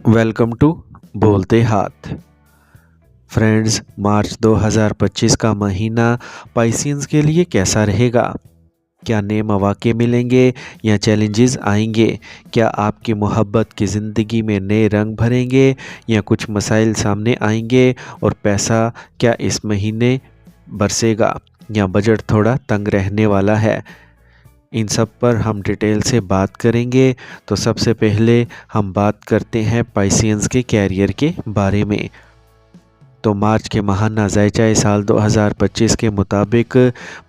Welcome to बोलते हाथ। Friends, मार्च 2025 का महीना पाइसियंस के लिए कैसा रहेगा? क्या नए मौके मिलेंगे या चैलेंजेस आएंगे? क्या आपकी मोहब्बत की ज़िंदगी में नए रंग भरेंगे या कुछ मसाइल सामने आएंगे? और पैसा क्या इस महीने बरसेगा या बजट थोड़ा तंग रहने वाला है? इन सब पर हम डिटेल से बात करेंगे। तो सबसे पहले हम बात करते हैं पाइसियंस के कैरियर के बारे में। तो मार्च के माह नाज़ायचा साल 2025 के मुताबिक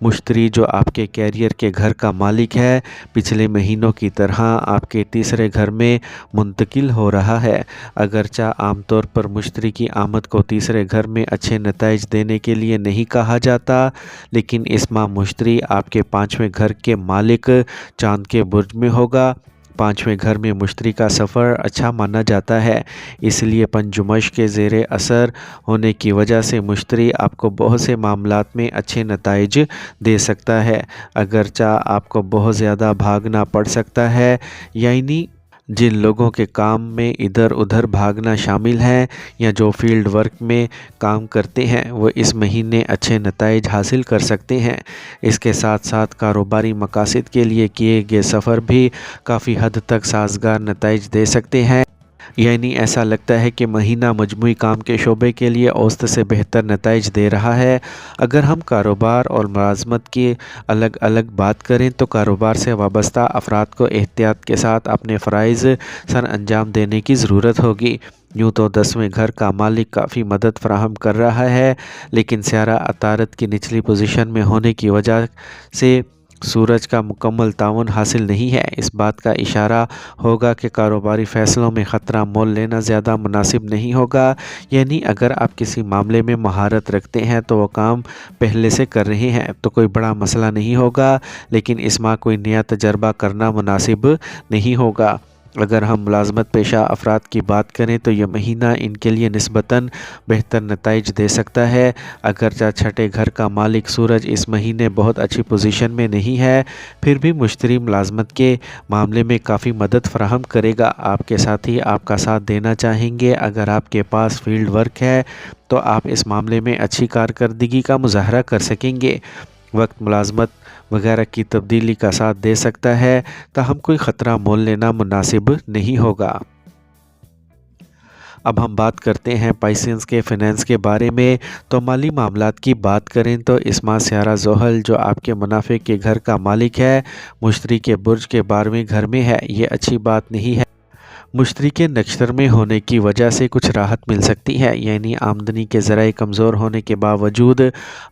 मुश्तरी जो आपके कैरियर के घर का मालिक है, पिछले महीनों की तरह आपके तीसरे घर में मुंतकिल हो रहा है। अगरचा आमतौर पर मुश्तरी की आमद को तीसरे घर में अच्छे नताइज देने के लिए नहीं कहा जाता, लेकिन इस माह मुश्तरी आपके पाँचवें घर के मालिक चांद के बुर्ज में होगा। पाँचवें घर में मुश्तरी का सफ़र अच्छा माना जाता है, इसलिए पंजुमश के ज़ेरे असर होने की वजह से मुश्तरी आपको बहुत से मामलात में अच्छे नताइज दे सकता है। अगरचा आपको बहुत ज़्यादा भागना पड़ सकता है, यानी जिन लोगों के काम में इधर उधर भागना शामिल है या जो फील्ड वर्क में काम करते हैं, वो इस महीने अच्छे नताइज हासिल कर सकते हैं। इसके साथ साथ कारोबारी मकासद के लिए किए गए सफ़र भी काफ़ी हद तक साजगार नताइज दे सकते हैं। यानी ऐसा लगता है कि महीना मजमूई काम के शोबे के लिए औसत से बेहतर नताइज दे रहा है। अगर हम कारोबार और मुलाजमत की अलग अलग बात करें तो कारोबार से वाबस्ता अफराद को एहतियात के साथ अपने फ़राइज़ सर अंजाम देने की ज़रूरत होगी। यूँ तो 10वें घर का मालिक काफ़ी मदद फराहम कर रहा है, लेकिन स्यारा अतारत की निचली पोजीशन में होने की वजह से सूरज का मुकम्मल ताउन हासिल नहीं है। इस बात का इशारा होगा कि कारोबारी फ़ैसलों में ख़तरा मोल लेना ज़्यादा मुनासिब नहीं होगा। यानी अगर आप किसी मामले में महारत रखते हैं तो वो काम पहले से कर रहे हैं तो कोई बड़ा मसला नहीं होगा, लेकिन इस माह कोई नया तजर्बा करना मुनासिब नहीं होगा। अगर हम मुलाजमत पेशा अफराद की बात करें तो यह महीना इनके लिए निस्बतन बेहतर नताइज दे सकता है। अगरचा छठे घर का मालिक सूरज इस महीने बहुत अच्छी पोजीशन में नहीं है, फिर भी मुश्तरी मुलाजमत के मामले में काफ़ी मदद फराहम करेगा। आपके साथी आपका साथ देना चाहेंगे। अगर आपके पास फील्ड वर्क है तो आप इस मामले में अच्छी कारकर्दगी का मुजाहरा कर सकेंगे। वक्त मुलाजमत वगैरह की तब्दीली का साथ दे सकता है, ताहम कोई ख़तरा मोल लेना मुनासिब नहीं होगा। अब हम बात करते हैं पाइसियंस के फ़िनेंस के बारे में। तो माली मामलात की बात करें तो इस माह स्यारा ज़ोहल जो आपके मुनाफे के घर का मालिक है, मुश्तरी के बुर्ज के 12वें घर में है। ये अच्छी बात नहीं है। मुश्तरी के नक्षत्र में होने की वजह से कुछ राहत मिल सकती है, यानी आमदनी के ज़राए कमज़ोर होने के बावजूद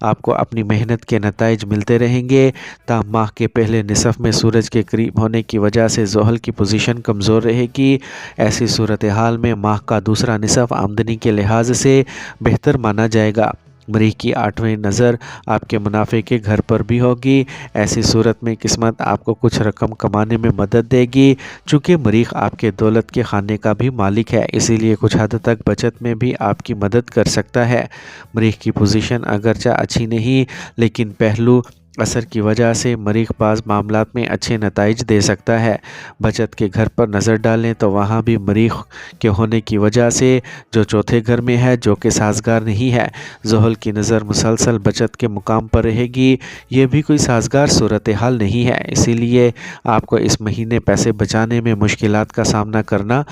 आपको अपनी मेहनत के नताइज मिलते रहेंगे। ताहम माह के पहले निसफ़ में सूरज के करीब होने की वजह से ज़ोहल की पोजीशन कमज़ोर रहेगी। ऐसी सूरत हाल में माह का दूसरा निसफ़ आमदनी के लिहाज से बेहतर माना जाएगा। मरीख की 8वीं नज़र आपके मुनाफे के घर पर भी होगी। ऐसी सूरत में किस्मत आपको कुछ रकम कमाने में मदद देगी। चूँकि मरीख आपके दौलत के खाने का भी मालिक है, इसीलिए कुछ हद तक बचत में भी आपकी मदद कर सकता है। मरीख की पोजीशन अगरचा अच्छी नहीं, लेकिन पहलू असर की वजह से मरीख बाज़ मामलात में अच्छे नताइज दे सकता है। बचत के घर पर नज़र डालें तो वहाँ भी मरीख के होने की वजह से जो चौथे घर में है, जो कि साजगार नहीं है। ज़ोहल की नज़र मुसलसल बचत के मुकाम पर रहेगी। ये भी कोई साजगार सूरत हाल नहीं है, इसीलिए आपको इस महीने पैसे बचाने में मुश्किलात का सामना करना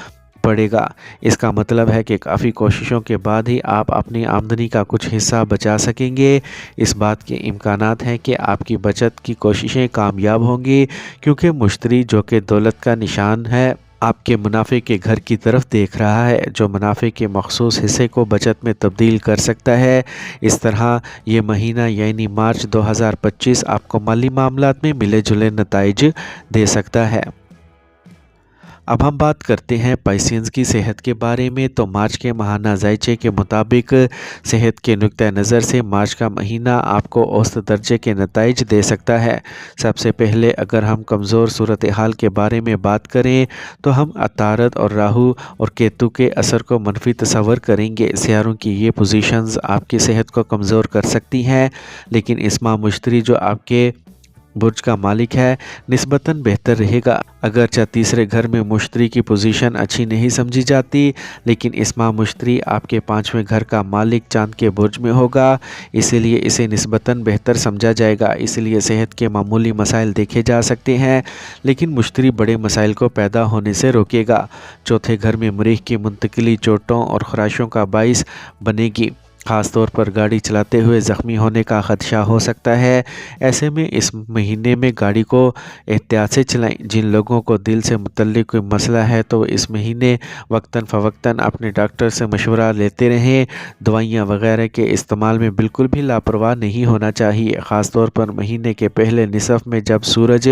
पड़ेगा। इसका मतलब है कि काफ़ी कोशिशों के बाद ही आप अपनी आमदनी का कुछ हिस्सा बचा सकेंगे। इस बात के इम्कानात हैं कि आपकी बचत की कोशिशें कामयाब होंगी, क्योंकि मुश्तरी जो कि दौलत का निशान है, आपके मुनाफे के घर की तरफ देख रहा है, जो मुनाफे के मखसूस हिस्से को बचत में तब्दील कर सकता है। इस तरह ये महीना यानी मार्च 2025 आपको माली मामलात में मिले जुले नताइज दे सकता है। अब हम बात करते हैं पाइसियंस की सेहत के बारे में। तो मार्च के माह नाज़ायचे के मुताबिक सेहत के नुक्ता नज़र से मार्च का महीना आपको औसत दर्जे के नताइज दे सकता है। सबसे पहले अगर हम कमज़ोर सूरत हाल के बारे में बात करें तो हम अतारत और राहु और केतु के असर को मनफी तस्वर करेंगे। सियारों की ये पोजीशंस आपकी सेहत को कमज़ोर कर सकती हैं, लेकिन इस माह मुश्तरी जो आपके बुर्ज का मालिक है निस्बतन बेहतर रहेगा। अगरचे तीसरे घर में मुश्तरी की पोजीशन अच्छी नहीं समझी जाती, लेकिन इस माह मुश्तरी आपके 5वें घर का मालिक चांद के बुर्ज में होगा, इसीलिए इसे निस्बतन बेहतर समझा जाएगा। इसलिए सेहत के मामूली मसाइल देखे जा सकते हैं, लेकिन मुश्तरी बड़े मसाइल को पैदा होने से रोकेगा। चौथे घर में मरीख की मुंतकिली चोटों और खराशों का बाइस बनेगी। ख़ास तौर पर गाड़ी चलाते हुए ज़ख्मी होने का ख़दशा हो सकता है। ऐसे में इस महीने में गाड़ी को एहतियात से चलाएं। जिन लोगों को दिल से मुतल्लिक कोई मसला है तो इस महीने वक्तन फ़वक्तन अपने डॉक्टर से मशवरा लेते रहें। दवाइयाँ वगैरह के इस्तेमाल में बिल्कुल भी लापरवाह नहीं होना चाहिए। ख़ास तौर पर महीने के पहले निसफ़ में जब सूरज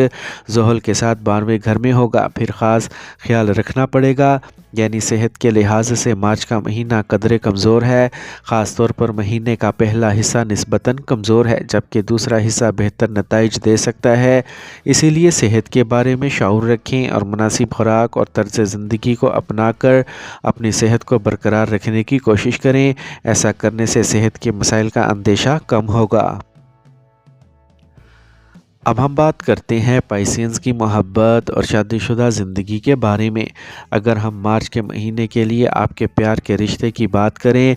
ज़ोहल के साथ 12वें घर में होगा, फिर ख़ास ख्याल रखना पड़ेगा। यानी सेहत के लिहाज से मार्च का महीना कदरे कमज़ोर है। ख़ास तौर पर महीने का पहला हिस्सा निस्बतन कमज़ोर है, जबकि दूसरा हिस्सा बेहतर नताइज दे सकता है। इसीलिए सेहत के बारे में शऊर रखें और मुनासिब खुराक और तर्ज ज़िंदगी को अपना कर अपनी सेहत को बरकरार रखने की कोशिश करें। ऐसा करने से सेहत के मसाइल का अंदेशा कम होगा। अब हम बात करते हैं पाइसियंस की मोहब्बत और शादीशुदा ज़िंदगी के बारे में। अगर हम मार्च के महीने के लिए आपके प्यार के रिश्ते की बात करें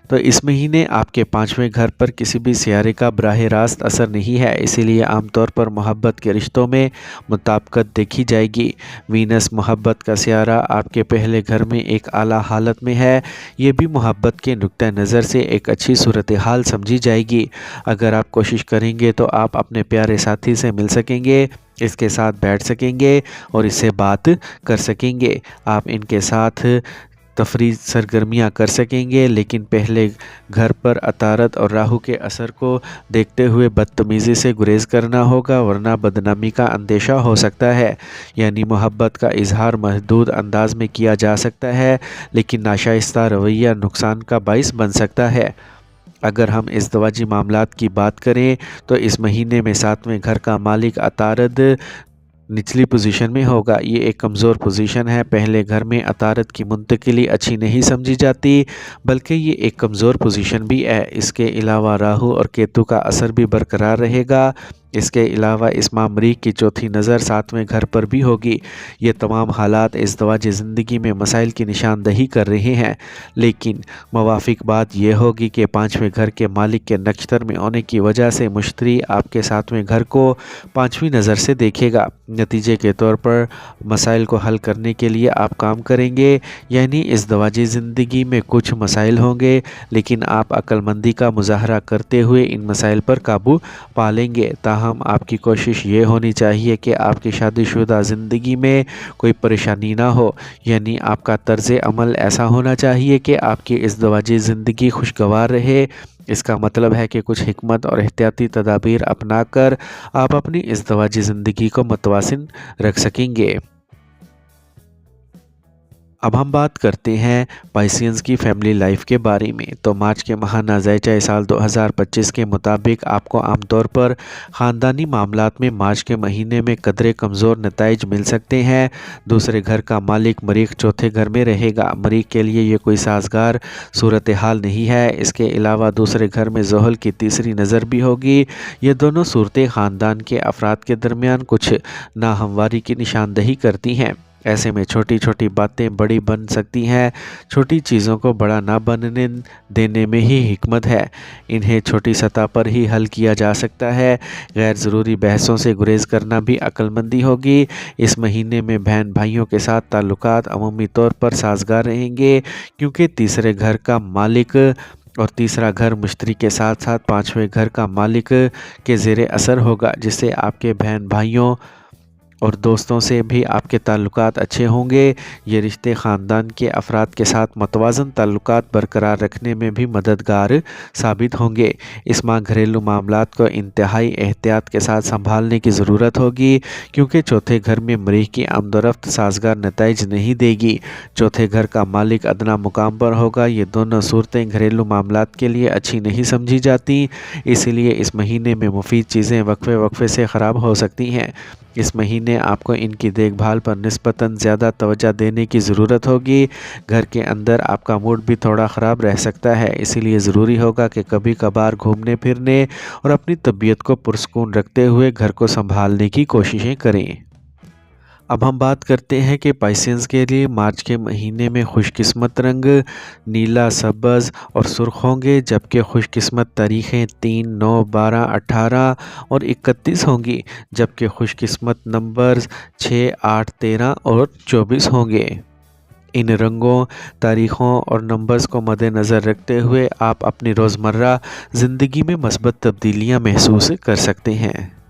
तो इस महीने आपके 5वें घर पर किसी भी सियारे का बराह रास्त असर नहीं है, इसीलिए आमतौर पर मोहब्बत के रिश्तों में मुताबिकत देखी जाएगी। वीनस मोहब्बत का सियारा आपके पहले घर में एक आला हालत में है। ये भी मोहब्बत के नुक्ता नज़र से एक अच्छी सूरत हाल समझी जाएगी। अगर आप कोशिश करेंगे तो आप अपने प्यारे साथी से मिल सकेंगे, इसके साथ बैठ सकेंगे और इससे बात कर सकेंगे। आप इनके साथ तफरीह सरगर्मियाँ कर सकेंगे, लेकिन पहले घर पर अतारत और राहु के असर को देखते हुए बदतमीज़ी से गुरेज करना होगा, वरना बदनामी का अंदेशा हो सकता है। यानी मोहब्बत का इजहार महदूद अंदाज में किया जा सकता है, लेकिन नाशाइस्ता रवैया नुकसान का बाइस बन सकता है। अगर हम इज़्दवाजी मामलात की बात करें तो इस महीने में 7वें घर का मालिक अतारद निचली पोजीशन में होगा। ये एक कमज़ोर पोजीशन है। पहले घर में अतारत की मुंतकिली अच्छी नहीं समझी जाती, बल्कि ये एक कमज़ोर पोजीशन भी है। इसके अलावा राहु और केतु का असर भी बरकरार रहेगा। इसके अलावा इस माह मरीख की चौथी नज़र 7वें घर पर भी होगी। ये तमाम हालात इज़्दवाजी ज़िंदगी में मसाइल की निशानदही कर रहे हैं, लेकिन मवाफिक बात यह होगी कि 5वें घर के मालिक के नक्षत्र में होने की वजह से मुश्तरी आपके 7वें घर को 5वीं नज़र से देखेगा। नतीजे के तौर पर मसाइल को हल करने के लिए आप काम करेंगे, यानी इज़्दवाजी ज़िंदगी में कुछ मसाइल होंगे, लेकिन आप अक्लमंदी का मुजाहरा करते हुए इन मसाइल पर काबू पा लेंगे। ताहम आपकी कोशिश ये होनी चाहिए कि आपकी शादीशुदा ज़िंदगी में कोई परेशानी ना हो। यानी आपका तर्ज़ अमल ऐसा होना चाहिए कि आपकी इज़्दवाजी ज़िंदगी खुशगवार रहे। इसका मतलब है कि कुछ हिकमत और एहतियाती तदाबीर अपना कर आप अपनी इज़्दवाजी ज़िंदगी को मुतवाज़िन रख सकेंगे। अब हम बात करते हैं पाइसियंस की फैमिली लाइफ के बारे में। तो मार्च के माह नाज़ायजा साल 2025 के मुताबिक आपको आमतौर पर ख़ानदानी मामलात में मार्च के महीने में कदरे कमज़ोर नताइज मिल सकते हैं। दूसरे घर का मालिक मरीख चौथे घर में रहेगा। मरीख के लिए ये कोई साजगार सूरत हाल नहीं है। इसके अलावा दूसरे घर में ज़ोहल की तीसरी नज़र भी होगी। ये दोनों सूरतें ख़ानदान के अफराद के दरमियान कुछ नाहमवारी की निशानदही करती हैं। ऐसे में छोटी छोटी बातें बड़ी बन सकती हैं। छोटी चीज़ों को बड़ा ना बनने देने में ही हिकमत है। इन्हें छोटी सतह पर ही हल किया जा सकता है। गैर ज़रूरी बहसों से गुरेज करना भी अक्लमंदी होगी। इस महीने में बहन भाइयों के साथ ताल्लुकात अमूमी तौर पर साजगार रहेंगे, क्योंकि तीसरे घर का मालिक और तीसरा घर मुश्तरी के साथ साथ 5वें घर का मालिक के ज़ेरे असर होगा, जिससे आपके बहन भाइयों और दोस्तों से भी आपके ताल्लुकात अच्छे होंगे। ये रिश्ते ख़ानदान के अफराद के साथ मतवाज़न ताल्लुकात बरकरार रखने में भी मददगार साबित होंगे। इस माह घरेलू मामलात को इंतहाई एहतियात के साथ संभालने की ज़रूरत होगी, क्योंकि चौथे घर में मरीख की आमदोरफ्त साजगार नताइज नहीं देगी। चौथे घर का मालिक अदना मुकाम पर होगा। ये दोनों सूरतें घरेलू मामलात के लिए अच्छी नहीं समझी जाती, इसीलिए इस महीने में मुफीद चीज़ें वक्फे वक्फे से ख़राब हो सकती हैं। इस महीने महीने आपको इनकी देखभाल पर निस्बतन ज़्यादा तवज्जो देने की ज़रूरत होगी। घर के अंदर आपका मूड भी थोड़ा ख़राब रह सकता है, इसीलिए ज़रूरी होगा कि कभी कभार घूमने फिरने और अपनी तबीयत को पुरसकून रखते हुए घर को संभालने की कोशिशें करें। अब हम बात करते हैं कि पाइसेंस के लिए मार्च के महीने में खुशकिस्मत रंग नीला, सब्ज़ और सुर्ख होंगे, जबकि खुशकिस्मत तारीखें 3, 9, 12, 18 और 31 होंगी, जबकि खुशकिस्मत नंबर्स 6, 8, 13 और 24 होंगे। इन रंगों, तारीख़ों और नंबर्स को मद्देनज़र रखते हुए आप अपनी रोज़मर्रा ज़िंदगी में मस्बत तब्दीलियाँ महसूस कर सकते हैं।